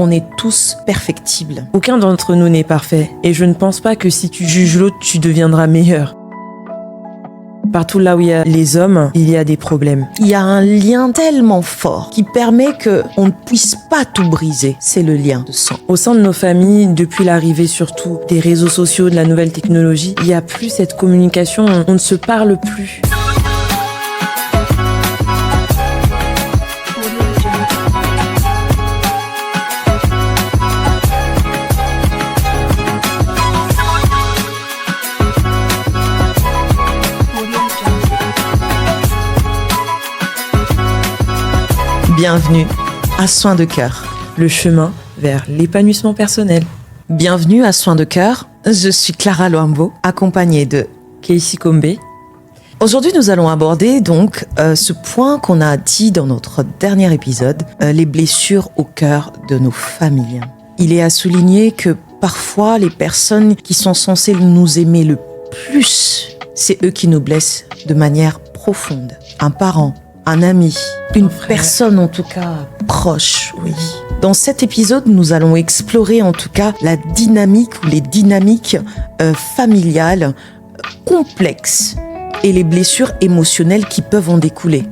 on est tous perfectibles. Aucun d'entre nous n'est parfait, et je ne pense pas que si tu juges l'autre, tu deviendras meilleur. Partout là où il y a les hommes, il y a des problèmes. Il y a un lien tellement fort qui permet qu'on ne puisse pas tout briser. C'est le lien de sang. Au sein de nos familles, depuis l'arrivée surtout des réseaux sociaux, de la nouvelle technologie, il n'y a plus cette communication, on ne se parle plus. Bienvenue à Soins de Cœur, le chemin vers l'épanouissement personnel. Bienvenue à Soins de Cœur, je suis Clara Loambo, accompagnée de Casey Combe. Aujourd'hui, nous allons aborder donc ce point qu'on a dit dans notre dernier épisode, les blessures au cœur de nos familles. Il est à souligner que parfois, les personnes qui sont censées nous aimer le plus, c'est eux qui nous blessent de manière profonde. Un parent, un ami, une personne en tout cas proche, oui. Dans cet épisode, nous allons explorer en tout cas la dynamique ou les dynamiques familiales complexes et les blessures émotionnelles qui peuvent en découler.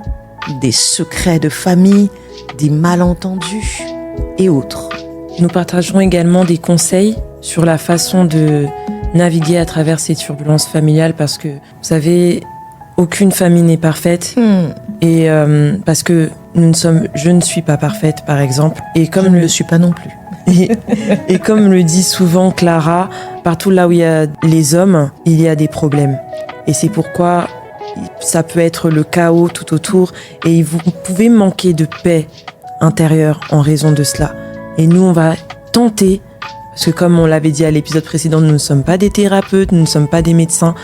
Des secrets de famille, des malentendus et autres. Nous partagerons également des conseils sur la façon de naviguer à travers ces turbulences familiales parce que, vous savez, aucune famille n'est parfaite. Et parce que je ne suis pas parfaite, par exemple. Et comme je ne le suis pas non plus. Et comme le dit souvent Clara, partout là où il y a les hommes, il y a des problèmes. Et c'est pourquoi ça peut être le chaos tout autour. Et vous pouvez manquer de paix intérieure en raison de cela. Et nous, on va tenter, parce que comme on l'avait dit à l'épisode précédent, nous ne sommes pas des thérapeutes, nous ne sommes pas des médecins,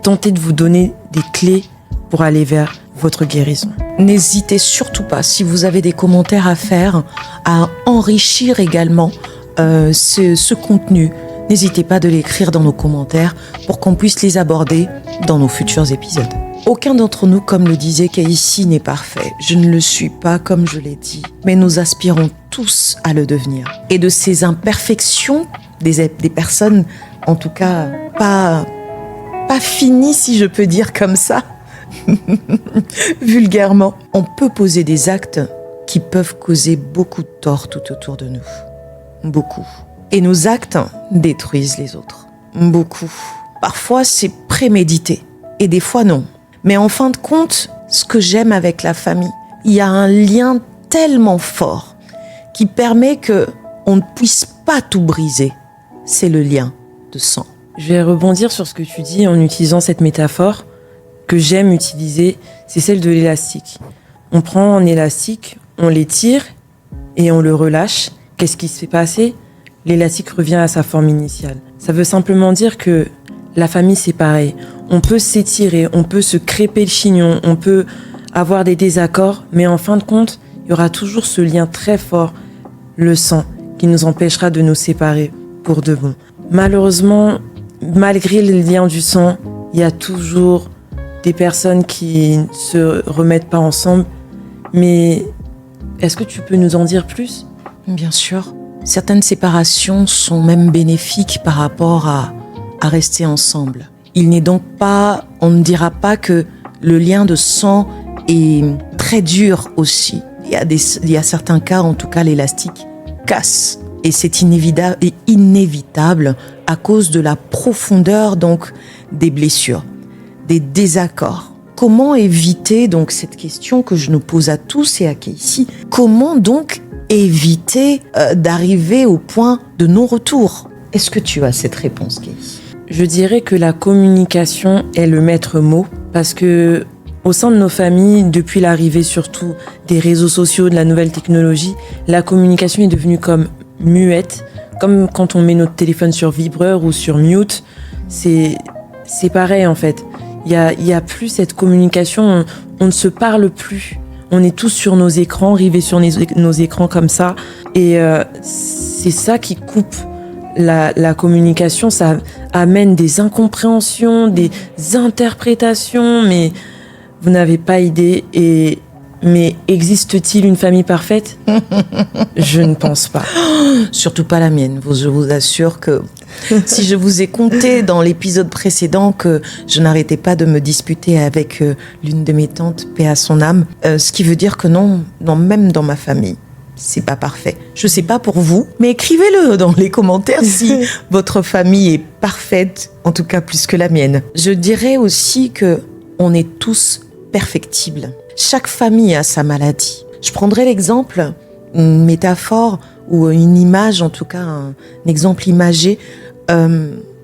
tenter de vous donner des clés pour aller vers votre guérison. N'hésitez surtout pas, si vous avez des commentaires à faire, à enrichir également ce contenu. N'hésitez pas de l'écrire dans nos commentaires pour qu'on puisse les aborder dans nos futurs épisodes. Aucun d'entre nous, comme le disait Casey, n'est parfait. Je ne le suis pas, comme je l'ai dit. Mais nous aspirons tous à le devenir. Et de ces imperfections, des personnes, en tout cas, pas finies, si je peux dire comme ça, vulgairement, on peut poser des actes qui peuvent causer beaucoup de tort tout autour de nous. Beaucoup. Et nos actes détruisent les autres. Beaucoup. Parfois, c'est prémédité. Et des fois, non. Mais en fin de compte, ce que j'aime avec la famille, il y a un lien tellement fort qui permet qu'on ne puisse pas tout briser. C'est le lien de sang. Je vais rebondir sur ce que tu dis en utilisant cette métaphore que j'aime utiliser, c'est celle de l'élastique. On prend un élastique, on l'étire et on le relâche. Qu'est-ce qui s'est passé ? L'élastique revient à sa forme initiale. Ça veut simplement dire que la famille, c'est pareil. On peut s'étirer, on peut se crêper le chignon, on peut avoir des désaccords, mais en fin de compte, il y aura toujours ce lien très fort, le sang, qui nous empêchera de nous séparer pour de bon. Malheureusement, malgré le lien du sang, il y a toujours des personnes qui ne se remettent pas ensemble. Mais est-ce que tu peux nous en dire plus ? Bien sûr. Certaines séparations sont même bénéfiques par rapport à rester ensemble. Il n'est donc pas, on ne dira pas que le lien de sang est très dur aussi. Il y a certains cas, en tout cas l'élastique casse. Et c'est inévitable à cause de la profondeur donc des blessures, des désaccords. Comment éviter donc cette question que je nous pose à tous et à Casey ? Comment donc éviter d'arriver au point de non-retour ? Est-ce que tu as cette réponse, Casey ? Je dirais que la communication est le maître mot parce que au sein de nos familles, depuis l'arrivée surtout des réseaux sociaux, de la nouvelle technologie, la communication est devenue comme muette, comme quand on met notre téléphone sur vibreur ou sur mute. C'est pareil en fait. Il y a plus cette communication, on ne se parle plus. On est tous sur nos écrans, rivés sur nos écrans comme ça. Et c'est ça qui coupe la communication. Ça amène des incompréhensions, des interprétations, mais vous n'avez pas idée. Et Mais existe-t-il une famille parfaite? Je ne pense pas. Surtout pas la mienne. Je vous assure que si je vous ai conté dans l'épisode précédent que je n'arrêtais pas de me disputer avec l'une de mes tantes, paix à son âme, ce qui veut dire que non, même dans ma famille, c'est pas parfait. Je sais pas pour vous, mais écrivez-le dans les commentaires si votre famille est parfaite, en tout cas plus que la mienne. Je dirais aussi que on est tous perfectibles. Chaque famille a sa maladie. Je prendrai l'exemple, une métaphore ou une image, en tout cas un exemple imagé,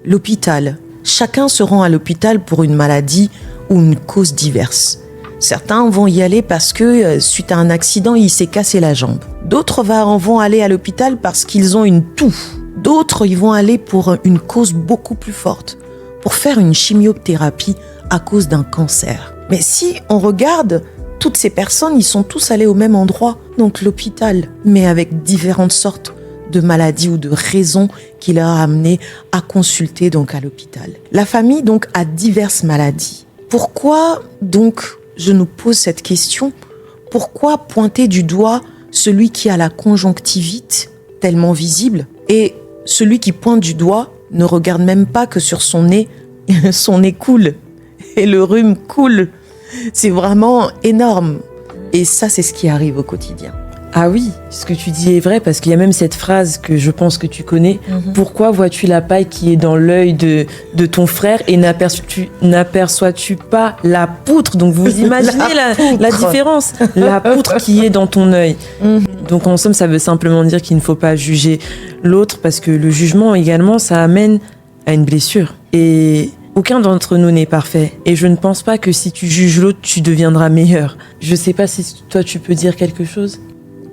l'hôpital. Chacun se rend à l'hôpital pour une maladie ou une cause diverse. Certains vont y aller parce que, suite à un accident, il s'est cassé la jambe. D'autres vont aller à l'hôpital parce qu'ils ont une toux. D'autres y vont aller pour une cause beaucoup plus forte, pour faire une chimiothérapie à cause d'un cancer. Mais si on regarde, toutes ces personnes, ils sont tous allés au même endroit, donc l'hôpital, mais avec différentes sortes de maladies ou de raisons qui leur a amené à consulter donc à l'hôpital. La famille donc a diverses maladies. Pourquoi donc, je nous pose cette question, pourquoi pointer du doigt celui qui a la conjonctivite tellement visible et celui qui pointe du doigt ne regarde même pas que sur son nez coule et le rhume coule. C'est vraiment énorme. Et ça, c'est ce qui arrive au quotidien. Ah oui, ce que tu dis est vrai, parce qu'il y a même cette phrase que je pense que tu connais. Pourquoi vois-tu la paille qui est dans l'œil de ton frère et n'aperçois-tu pas la poutre? Donc vous imaginez la différence. La poutre qui est dans ton œil. Donc en somme, ça veut simplement dire qu'il ne faut pas juger l'autre, parce que le jugement également, ça amène à une blessure. Et aucun d'entre nous n'est parfait. Et je ne pense pas que si tu juges l'autre, tu deviendras meilleur. Je sais pas si toi, tu peux dire quelque chose.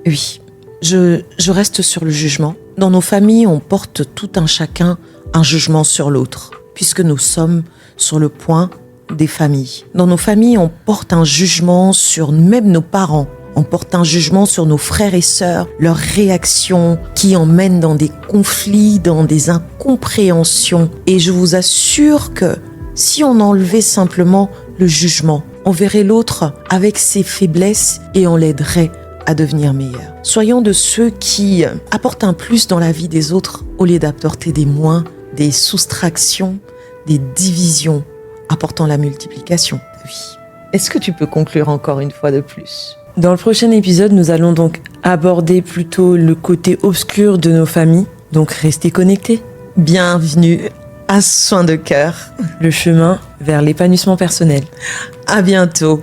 Oui, je reste sur le jugement. Dans nos familles, on porte tout un chacun un jugement sur l'autre, puisque nous sommes sur le point des familles. Dans nos familles, on porte un jugement sur même nos parents. On porte un jugement sur nos frères et sœurs, leurs réactions qui emmènent dans des conflits, dans des incompréhensions. Et je vous assure que si on enlevait simplement le jugement, on verrait l'autre avec ses faiblesses et on l'aiderait à devenir meilleur. Soyons de ceux qui apportent un plus dans la vie des autres au lieu d'apporter des moins, des soustractions, des divisions, apportant la multiplication. Oui. Est-ce que tu peux conclure encore une fois de plus ? Dans le prochain épisode, nous allons donc aborder plutôt le côté obscur de nos familles. Donc restez connectés. Bienvenue à Soin de cœur. Le chemin vers l'épanouissement personnel. À bientôt.